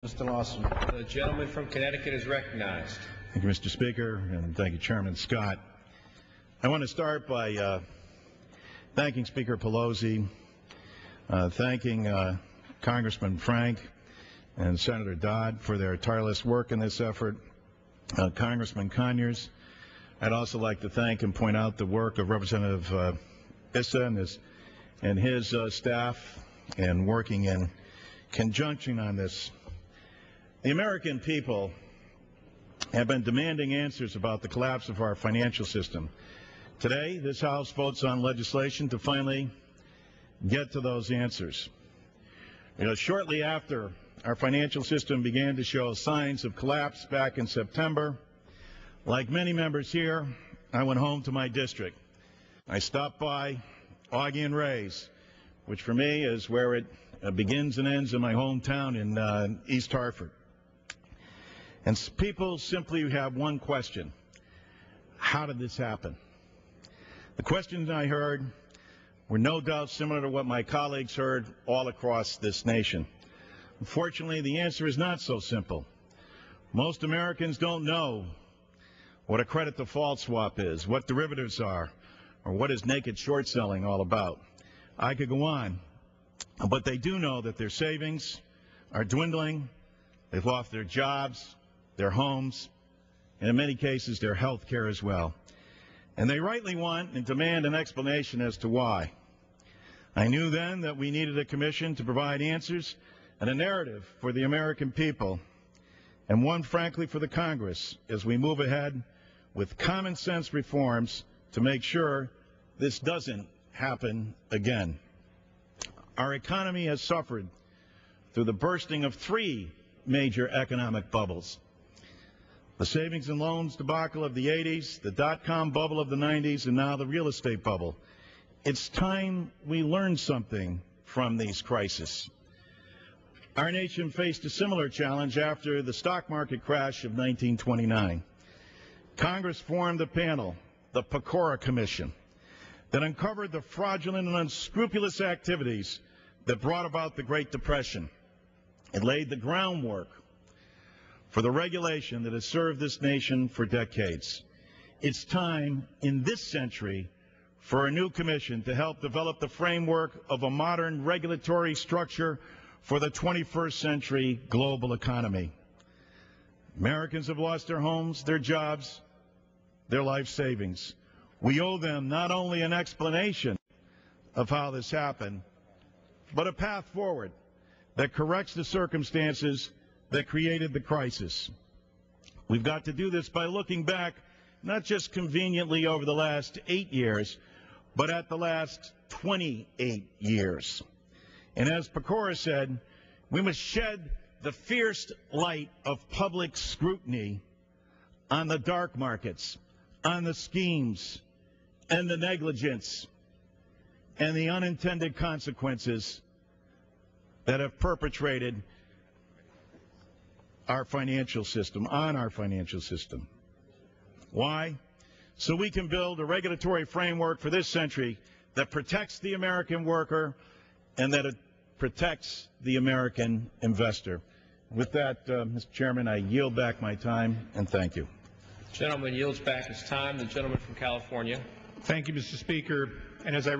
Mr. Larson. The gentleman from Connecticut is recognized. Thank you, Mr. Speaker, and thank you, Chairman Scott. I want to start by thanking Speaker Pelosi, thanking Congressman Frank and Senator Dodd for their tireless work in this effort, Congressman Conyers. I'd also like to thank and point out the work of Representative Issa and his staff in working in conjunction on this. The American people have been demanding answers about the collapse of our financial system. Today, this House votes on legislation to finally get to those answers. Shortly after our financial system began to show signs of collapse back in September, like many members here, I went home to my district. I stopped by Augie and Ray's, which for me is where it begins and ends in my hometown in East Hartford. And people simply have one question: how did this happen? The questions I heard were no doubt similar to what my colleagues heard all across this nation. Unfortunately, the answer is not so simple. Most Americans don't know what a credit default swap is, what derivatives are, or what is naked short selling all about. I could go on, but they do know that their savings are dwindling, they've lost their jobs, their homes, and in many cases their health care as well. And they rightly want and demand an explanation as to why. I knew then that we needed a commission to provide answers and a narrative for the American people, and one, frankly, for the Congress as we move ahead with common sense reforms to make sure this doesn't happen again. Our economy has suffered through the bursting of three major economic bubbles: the savings and loans debacle of the 80s, the dot-com bubble of the 90s, and now the real estate bubble. It's time we learn something from these crises. Our nation faced a similar challenge after the stock market crash of 1929. Congress formed a panel, the Pecora Commission, that uncovered the fraudulent and unscrupulous activities that brought about the Great Depression. It laid the groundwork for the regulation that has served this nation for decades. It's time in this century for a new commission to help develop the framework of a modern regulatory structure for the 21st century global economy. Americans have lost their homes, their jobs, their life savings. We owe them not only an explanation of how this happened, but a path forward that corrects the circumstances that created the crisis. We've got to do this by looking back not just conveniently over the last 8 years, but at the last 28 years. And as Pecora said, we must shed the fierce light of public scrutiny on the dark markets, on the schemes and the negligence and the unintended consequences that have perpetrated our financial system, on our financial system. Why? So we can build a regulatory framework for this century that protects the American worker and that it protects the American investor. With that, Mr. Chairman, I yield back my time, and thank you. The gentleman yields back his time. The gentleman from California. Thank you, Mr. Speaker. And as I